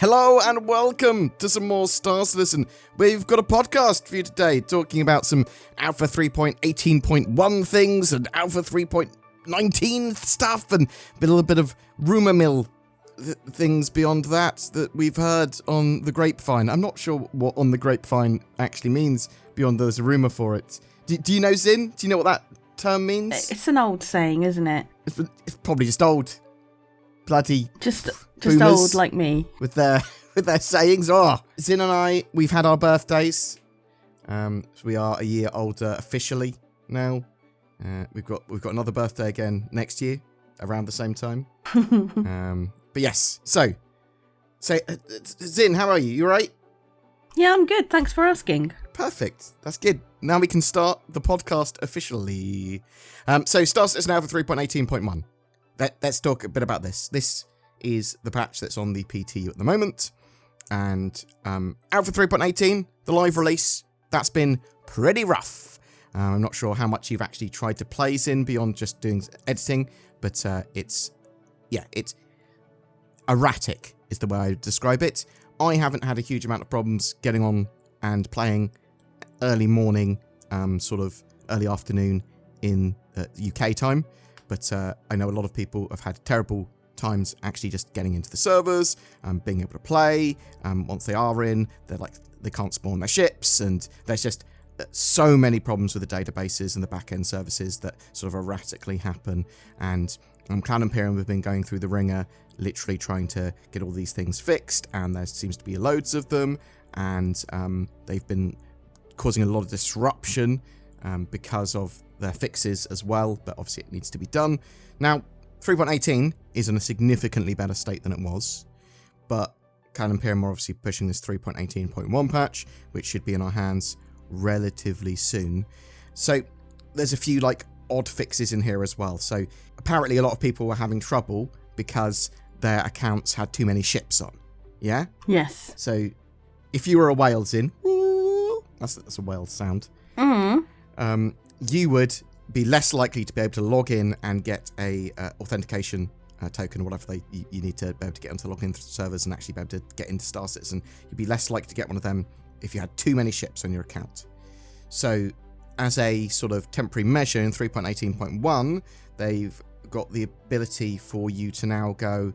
Hello and welcome to some more Star Citizen. We've got a podcast for you today talking about some Alpha 3.18.1 things and Alpha 3.19 stuff and a little bit of rumour mill things beyond that we've heard on the grapevine. I'm not sure what on the grapevine actually means beyond there's a rumour for it. Do you know, Zin? Do you know what that term means? It's an old saying, isn't it? It's probably just old. Bloody Just boomers old like me. with their sayings. Zin and I, we've had our birthdays. So we are a year older officially now. We've got another birthday again next year around the same time. But yes, so Zin, how are you? You all right? Yeah, I'm good. Thanks for asking. Perfect. That's good. Now we can start the podcast officially. So Star Citizen Alpha 3.18.1. Let's talk a bit about this. This is the patch that's on the PTU at the moment. And Alpha 3.18, the live release, that's been pretty rough. I'm not sure how much you've actually tried to play in beyond just doing editing, but it's erratic is the way I would describe it. I haven't had a huge amount of problems getting on and playing early morning, sort of early afternoon in UK time. But I know a lot of people have had terrible times actually just getting into the servers, being able to play. Once they are in, they can't spawn their ships, and there's just so many problems with the databases and the back-end services that sort of erratically happen. And Cloud Imperium have been going through the ringer, literally trying to get all these things fixed, and there seems to be loads of them, and they've been causing a lot of disruption because of their fixes as well, but obviously it needs to be done. Now, 3.18 is in a significantly better state than it was, but Cloud Imperium are obviously pushing this 3.18.1 patch, which should be in our hands relatively soon. So there's a few odd fixes in here as well. So apparently a lot of people were having trouble because their accounts had too many ships on. Yeah? Yes. So if you were a whales in, that's a whale sound. You would be less likely to be able to log in and get a authentication token or whatever you need to be able to get onto login servers and actually be able to get into Star Citizen. You'd be less likely to get one of them if you had too many ships on your account. So as a sort of temporary measure in 3.18.1, they've got the ability for you to now go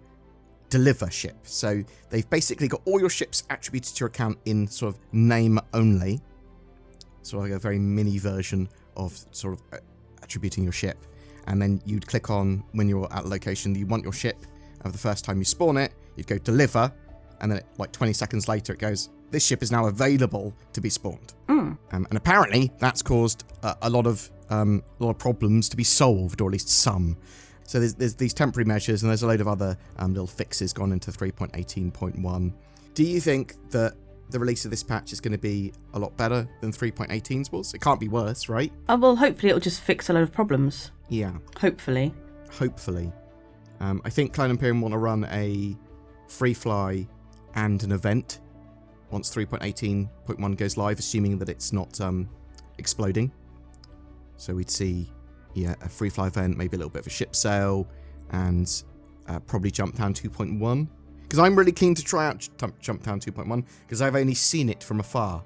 deliver ship. So they've basically got all your ships attributed to your account in sort of name only. So like a very mini version of sort of attributing your ship. And then you'd click on, when you're at a location you want your ship, and the first time you spawn it, you'd go deliver, and then 20 seconds later it goes, this ship is now available to be spawned. And apparently that's caused a lot of problems to be solved, or at least some. So there's these temporary measures, and there's a load of other little fixes gone into 3.18.1. Do you think that the release of this patch is going to be a lot better than 3.18's was? It can't be worse, right? Well, hopefully it'll just fix a load of problems. Yeah. Hopefully. I think Cloud Imperium want to run a free fly and an event once 3.18.1 goes live, assuming that it's not exploding. So we'd see a free fly event, maybe a little bit of a ship sale, and probably Jumptown 2.1. Because I'm really keen to try out Jumptown 2.1, because I've only seen it from afar,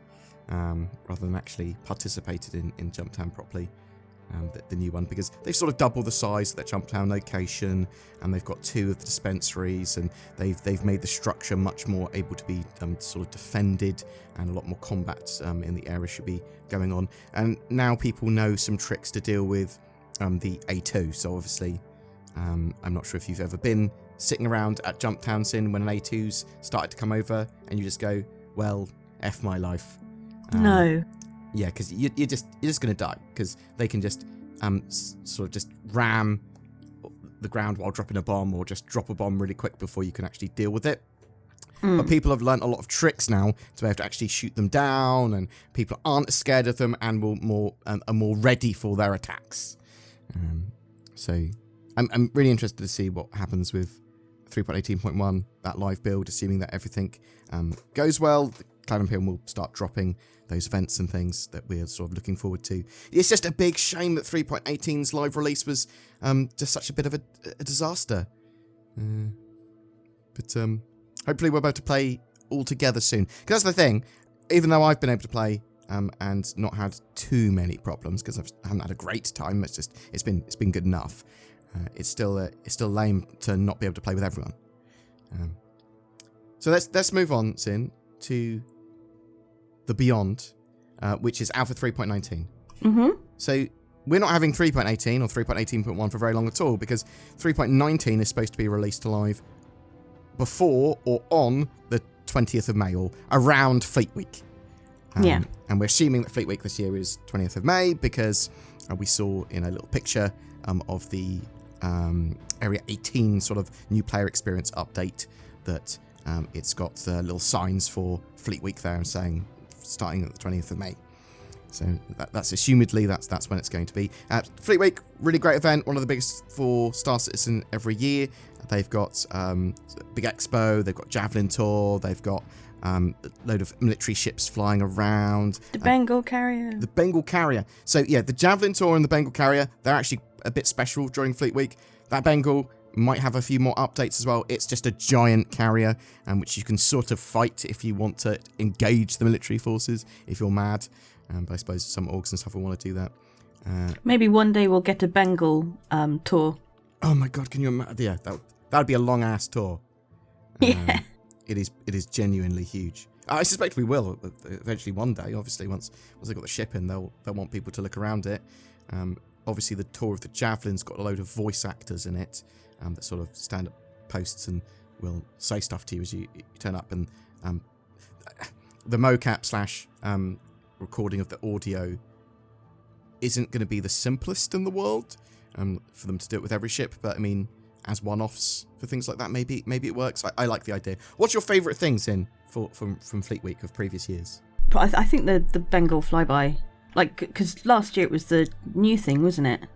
rather than actually participated in Jumptown properly, the new one, because they've sort of doubled the size of that Jumptown location, and they've got 2 of the dispensaries, and they've made the structure much more able to be sort of defended, and a lot more combat in the area should be going on. And now people know some tricks to deal with the A2, so obviously I'm not sure if you've ever been sitting around at Jumptown Sin when an A2's started to come over, and you just go, well, F my life. No. Yeah, because you're just going to die, because they can just sort of just ram the ground while dropping a bomb, or just drop a bomb really quick before you can actually deal with it. But people have learnt a lot of tricks now to be able to actually shoot them down, and people aren't as scared of them and are more ready for their attacks. So I'm really interested to see what happens with 3.18.1, that live build, assuming that everything goes well. Cloud Imperium will start dropping those events and things that we're sort of looking forward to. It's just a big shame that 3.18's live release was just such a bit of a disaster. But hopefully we'll be able to play all together soon. Because that's the thing, even though I've been able to play and not had too many problems, because I haven't had a great time, it's been good enough. It's still lame to not be able to play with everyone. So let's move on, Sin, to the Beyond, which is Alpha 3.19. Mm-hmm. So we're not having 3.18 or 3.18.1 for very long at all, because 3.19 is supposed to be released live before or on the 20th of May, or around Fleet Week. Yeah. And we're assuming that Fleet Week this year is 20th of May, because we saw in a little picture of the Area 18 sort of new player experience update that it's got little signs for Fleet Week there and saying starting at the 20th of May. So that's assumedly that's when it's going to be. Fleet Week, really great event, one of the biggest for Star Citizen every year. They've got big expo, they've got Javelin Tour, they've got a load of military ships flying around. The Bengal Carrier. The Bengal Carrier. So yeah, the Javelin Tour and the Bengal Carrier, they're actually a bit special during Fleet Week. That Bengal might have a few more updates as well. It's just a giant carrier, which you can sort of fight if you want to engage the military forces, if you're mad. But I suppose some orgs and stuff will want to do that. Maybe one day we'll get a Bengal tour. Oh my god, can you imagine? Yeah, that would be a long ass tour. Yeah. It is genuinely huge. I suspect we will eventually one day. Obviously, once they've got the ship in, they'll want people to look around it. Obviously, the tour of the Javelin's got a load of voice actors in it that sort of stand at posts and will say stuff to you as you turn up. And the mocap / recording of the audio isn't going to be the simplest in the world for them to do it with every ship. But I mean, as one-offs for things like that, maybe it works. I like the idea. What's your favourite things from Fleet Week of previous years? But I think the Bengal flyby, like, because last year it was the new thing, wasn't it?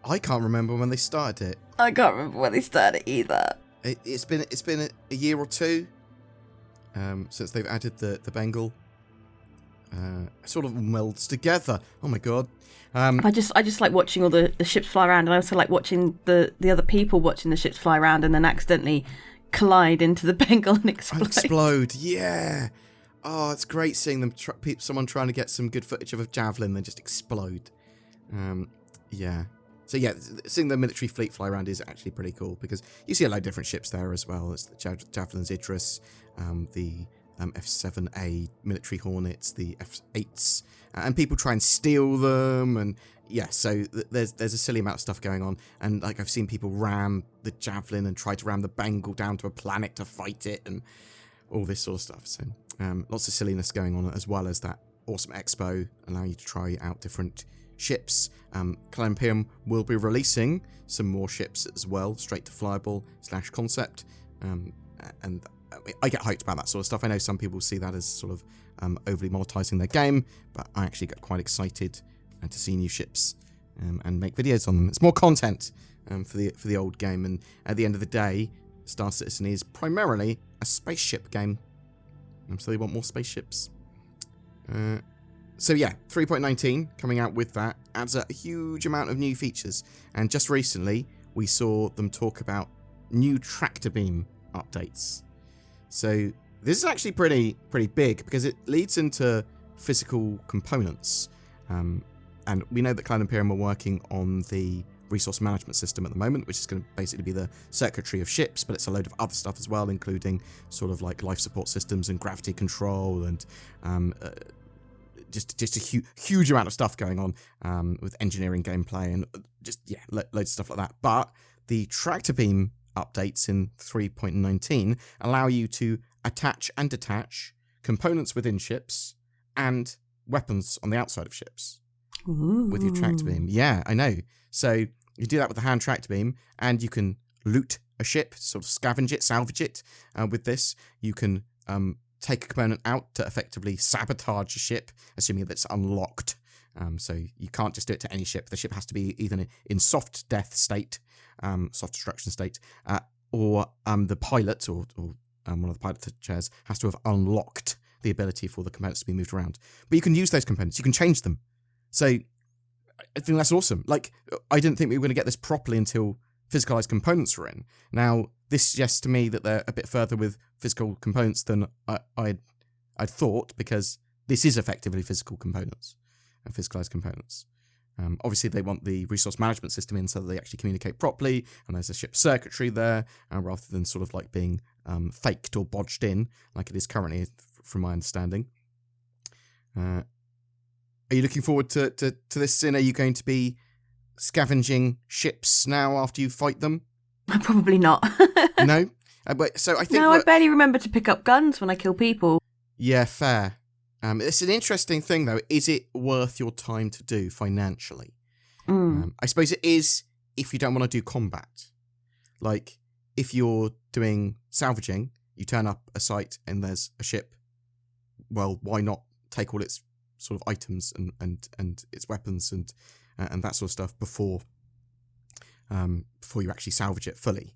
I can't remember when they started it. I can't remember when they started either. It's been a year or two since they've added the Bengal. Sort of melds together. Oh my god. I just like watching all the ships fly around, and I also like watching the other people watching the ships fly around and then accidentally collide into the Bengal and explode. Yeah. Oh, it's great seeing them someone trying to get some good footage of a javelin then just explode. Yeah. So yeah, seeing the military fleet fly around is actually pretty cool, because you see a lot of different ships there as well. It's the Javelins Idris, the F-7A military Hornets, the F-8s, and people try and steal them, and yeah, so there's a silly amount of stuff going on, and like I've seen people ram the Javelin and try to ram the Bengal down to a planet to fight it, and all this sort of stuff. So lots of silliness going on, as well as that awesome expo allowing you to try out different ships. Cloud Imperium will be releasing some more ships as well, straight to flyable / concept, and I get hyped about that sort of stuff. I know some people see that as sort of overly monetizing their game, but I actually get quite excited to see new ships and make videos on them. It's more content for the old game, and at the end of the day, Star Citizen is primarily a spaceship game, so they want more spaceships. So yeah, 3.19 coming out with that adds a huge amount of new features, and just recently we saw them talk about new tractor beam updates. So this is actually pretty big, because it leads into physical components. And we know that Cloud Imperium are working on the resource management system at the moment, which is going to basically be the circuitry of ships, but it's a load of other stuff as well, including sort of like life support systems and gravity control, and just a huge amount of stuff going on with engineering gameplay and loads of stuff like that. But the tractor beam updates in 3.19 allow you to attach and detach components within ships and weapons on the outside of ships. Ooh. With your tractor beam. Yeah, I know. So you do that with the hand tractor beam, and you can loot a ship, sort of scavenge it, salvage it. With this, you can take a component out to effectively sabotage a ship, assuming that it's unlocked. So you can't just do it to any ship. The ship has to be either in soft death state, soft destruction state, or the pilot or one of the pilot chairs has to have unlocked the ability for the components to be moved around. But you can use those components. You can change them. So I think that's awesome. Like, I didn't think we were going to get this properly until physicalized components are in. Now, this suggests to me that they're a bit further with physical components than I'd thought, because this is effectively physical components and physicalized components. Obviously, they want the resource management system in so that they actually communicate properly, and there's a ship circuitry there, rather than sort of like being faked or bodged in, like it is currently, from my understanding. Are you looking forward to this, Sin? Are you going to be scavenging ships now after you fight them? Probably not. No? So I think... No, I barely remember to pick up guns when I kill people. Yeah, fair. It's an interesting thing, though. Is it worth your time to do financially? I suppose it is if you don't want to do combat. Like, if you're doing salvaging, you turn up a site and there's a ship, well, why not take all its sort of items and its weapons and that sort of stuff before you actually salvage it fully?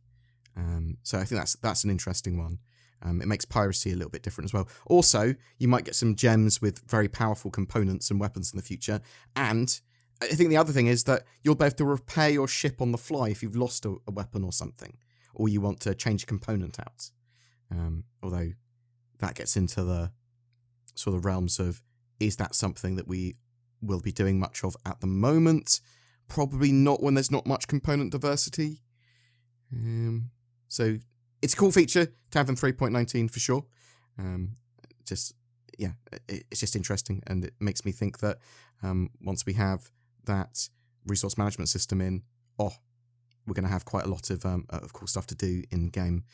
So I think that's an interesting one. It makes piracy a little bit different as well. Also, you might get some gems with very powerful components and weapons in the future. And I think the other thing is that you'll be able to repair your ship on the fly if you've lost a weapon or something, or you want to change a component out. Although that gets into the sort of realms of, is that something that we will be doing much of at the moment? Probably not when there's not much component diversity. So it's a cool feature to have in 3.19 for sure. It's just interesting, and it makes me think that once we have that resource management system in, we're going to have quite a lot of cool stuff to do in game.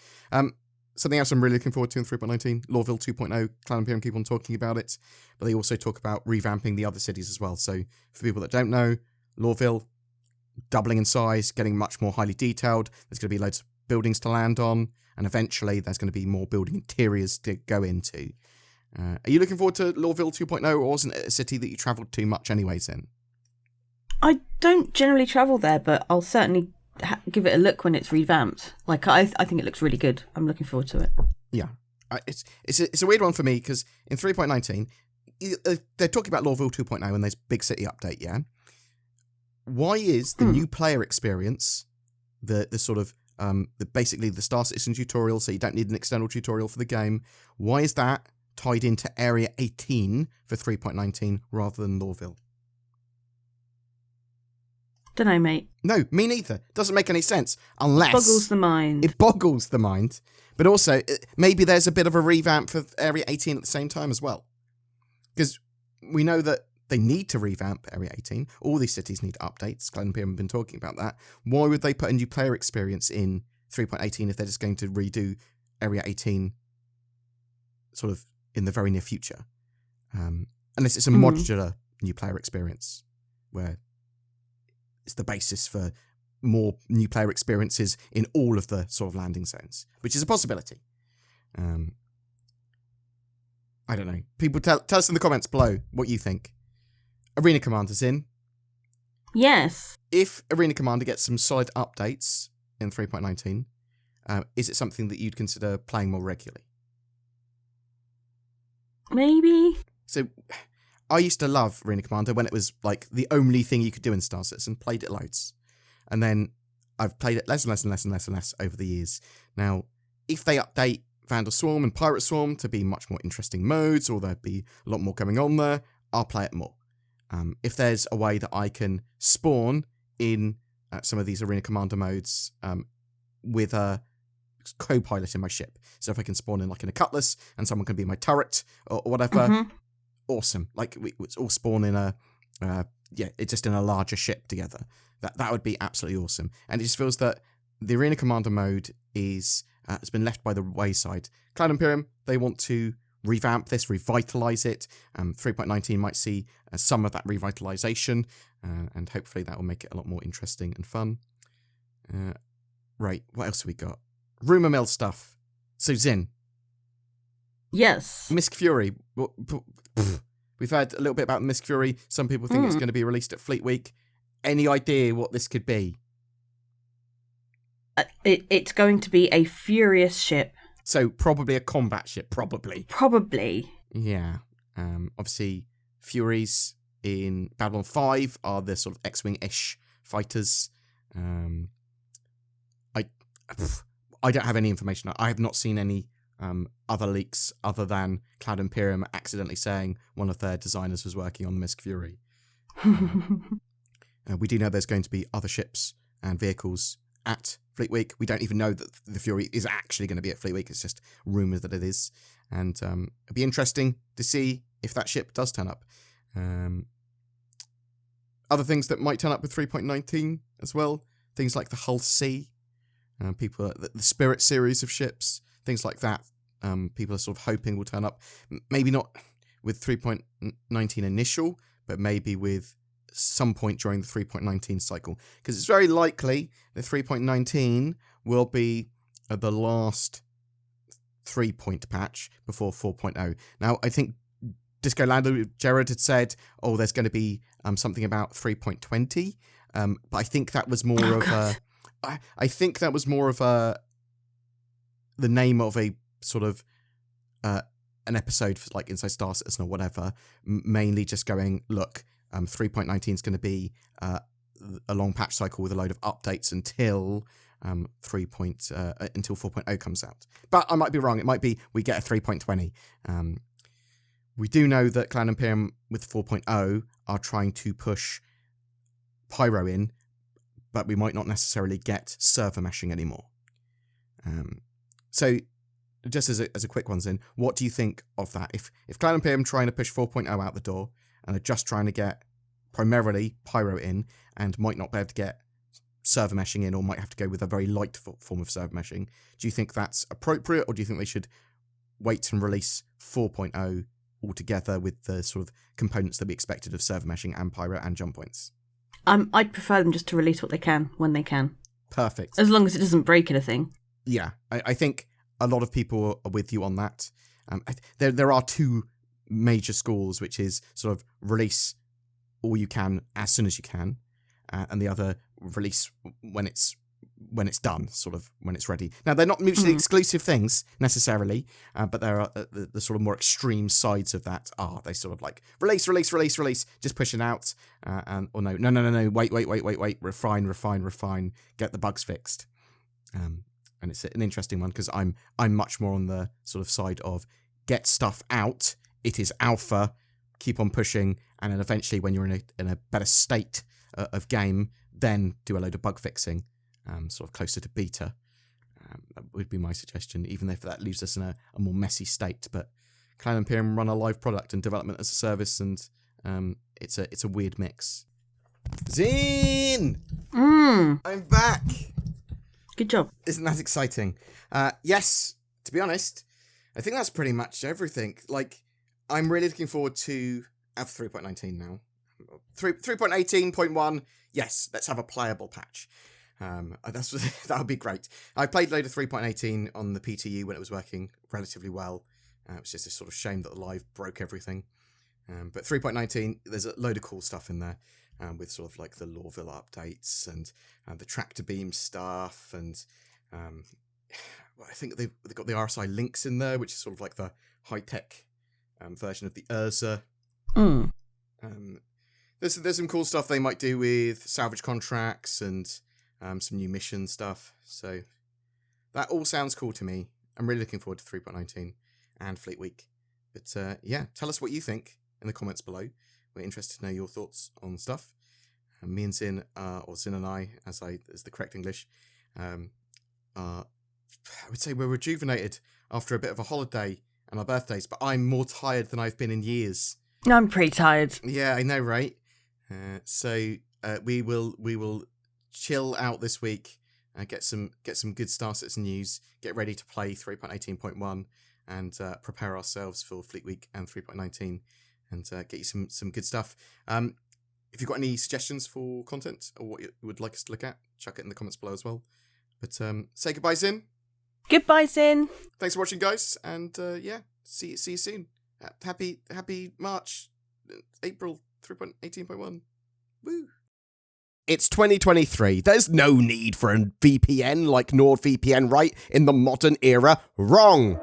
Something else I'm really looking forward to in 3.19, Lorville 2.0. Cloud Imperium keep on talking about it, but they also talk about revamping the other cities as well. So for people that don't know, Lorville doubling in size, getting much more highly detailed. There's going to be loads of buildings to land on, and eventually there's going to be more building interiors to go into. Are you looking forward to Lorville 2.0, or wasn't it a city that you travelled too much anyways in? I don't generally travel there, but I'll certainly give it a look when it's revamped. Like, I think it looks really good. I'm looking forward to it. Yeah. It's a weird one for me, because in 3.19, they're talking about Lorville 2.0 and there's big city update, yeah? Why is the new player experience, the sort of, basically the Star Citizen tutorial, so you don't need an external tutorial for the game, why is that tied into Area 18 for 3.19 rather than Lorville? Dunno, mate. No, me neither. Doesn't make any sense. Unless... It boggles the mind. It boggles the mind. But also, maybe there's a bit of a revamp for Area 18 at the same time as well. Because we know that they need to revamp Area 18. All these cities need updates. Cloud Imperium have been talking about that. Why would they put a new player experience in 3.18 if they're just going to redo Area 18 sort of in the very near future? Unless it's a modular new player experience where it's the basis for more new player experiences in all of the sort of landing zones, which is a possibility. I don't know. People tell us in the comments below what you think. Arena Commander's in. Yes. If Arena Commander gets some solid updates in 3.19, is it something that you'd consider playing more regularly? Maybe. So, I used to love Arena Commander when it was like the only thing you could do in Star Citizen, played it loads. And then I've played it less and less over the years. Now, if they update Vandal Swarm and Pirate Swarm to be much more interesting modes, or there'd be a lot more going on there, I'll play it more. If there's a way that I can spawn in some of these Arena Commander modes with a co-pilot in my ship. So if I can spawn in like in a Cutlass and someone can be my turret or whatever, awesome. Like it's all spawn in it's just in a larger ship together. That would be absolutely awesome. And it just feels that the Arena Commander mode has been left by the wayside. Cloud Imperium, they want to revamp this, revitalize it. 3.19 might see some of that revitalization, and hopefully that will make it a lot more interesting and fun. Right, what else have we got? Rumour mill stuff. So Zin. Yes. Misk Fury. We've heard a little bit about Misk Fury. Some people think it's going to be released at Fleet Week. Any idea what this could be? It's going to be a furious ship. So probably a combat ship, probably. Probably. Yeah. Obviously, Furies in Babylon 5 are the sort of X-Wing-ish fighters. I don't have any information. I have not seen any other leaks other than Cloud Imperium accidentally saying one of their designers was working on the Misk Fury. We do know there's going to be other ships and vehicles at Fleet Week. We don't even know that the Fury is actually going to be at Fleet Week. It's just rumours that it is. And it'd be interesting to see if that ship does turn up. Other things that might turn up with 3.19 as well. Things like the Hull C. The Spirit series of ships. Things like that. People are sort of hoping will turn up. Maybe not with 3.19 initial, but maybe with some point during the 3.19 cycle, because it's very likely the 3.19 will be the last 3-point patch before 4.0. Now, I think Disco Lando Jared had said, there's going to be something about 3.20, but I think that was more I think that was more of the name of a sort of an episode for like Inside Star Citizen or whatever, mainly just going, look, 3.19 is going to be a long patch cycle with a load of updates until 4.0 comes out. But I might be wrong. It might be we get a 3.20. We do know that Cloud Imperium with 4.0 are trying to push Pyro in, but we might not necessarily get server meshing anymore. So just as a quick one, Zin, what do you think of that? If Cloud Imperium trying to push 4.0 out the door and are just trying to get primarily Pyro in and might not be able to get server meshing in, or might have to go with a very light form of server meshing, do you think that's appropriate, or do you think they should wait and release 4.0 altogether with the sort of components that we expected of server meshing and Pyro and jump points? I'd prefer them just to release what they can when they can. Perfect. As long as it doesn't break anything. Yeah, I think a lot of people are with you on that. There are two major schools, which is sort of release all you can as soon as you can, and the other release when it's done, sort of when it's ready. Now, they're not mutually exclusive things necessarily, but there are the sort of more extreme sides of that are they sort of like release, just pushing out, no, wait, refine, get the bugs fixed. And it's an interesting one because I'm much more on the sort of side of get stuff out. It is alpha, keep on pushing, and then eventually when you're in a better state of game, then do a load of bug fixing, sort of closer to beta. That would be my suggestion, even if that leaves us in a more messy state. But Cloud Imperium run a live product and development as a service, and it's a weird mix. Zine! I'm back! Good job. Isn't that exciting? Yes, to be honest, I think that's pretty much everything. Like, I'm really looking forward to Alpha 3.19 now. 3.18.1, yes, let's have a playable patch. That would be great. I played a load of 3.18 on the PTU when it was working relatively well. It was just a sort of shame that the live broke everything. But 3.19, there's a load of cool stuff in there. With sort of like the Lorville updates and the tractor beam stuff, and I think they've got the RSI links in there, which is sort of like the high-tech version of the Urza. There's some cool stuff they might do with salvage contracts and some new mission stuff. So that all sounds cool to me. I'm really looking forward to 3.19 and Fleet Week. But yeah, tell us what you think in the comments below. We're interested to know your thoughts on stuff. Me and Zin, or Zin and I, as the correct English, I would say we're rejuvenated after a bit of a holiday and our birthdays, but I'm more tired than I've been in years. I'm pretty tired. Yeah, I know, right? So we will chill out this week, get some good Star Citizen news, get ready to play 3.18.1, and prepare ourselves for Fleet Week and 3.19. And get you some good stuff. If you've got any suggestions for content or what you would like us to look at, chuck it in the comments below as well. But say goodbye, Zin. Goodbye, Zin. Thanks for watching, guys. And yeah, see you soon. Happy March, April 3.18.1. Woo. It's 2023. There's no need for a VPN like NordVPN, right? In the modern era. Wrong.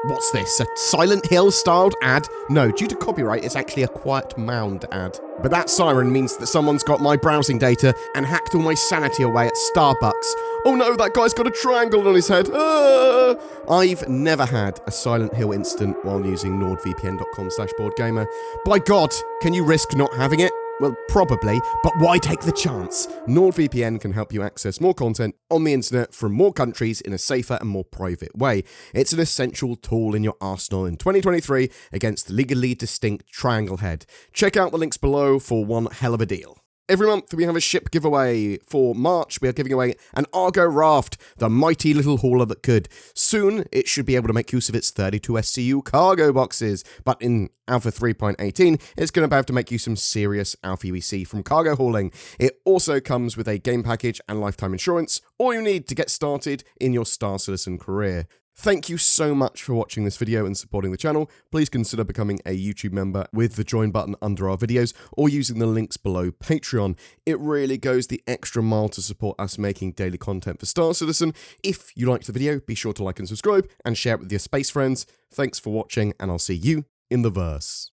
What's this, a Silent Hill styled ad? No, due to copyright, it's actually a Quiet Mound ad. But that siren means that someone's got my browsing data and hacked all my sanity away at Starbucks. Oh no, that guy's got a triangle on his head. Ah! I've never had a Silent Hill incident while using nordvpn.com/BoredGamer. By God, can you risk not having it? Well, probably, but why take the chance? NordVPN can help you access more content on the internet from more countries in a safer and more private way. It's an essential tool in your arsenal in 2023 against the legally distinct triangle head. Check out the links below for one hell of a deal. Every month we have a ship giveaway. For March, we are giving away an Argo Raft, the mighty little hauler that could. Soon, it should be able to make use of its 32 SCU cargo boxes, but in Alpha 3.18, it's going to have to make you some serious Alpha UEC from cargo hauling. It also comes with a game package and lifetime insurance, all you need to get started in your Star Citizen career. Thank you so much for watching this video and supporting the channel. Please consider becoming a YouTube member with the join button under our videos or using the links below Patreon. It really goes the extra mile to support us making daily content for Star Citizen. If you liked the video, be sure to like and subscribe and share it with your space friends. Thanks for watching, and I'll see you in the verse.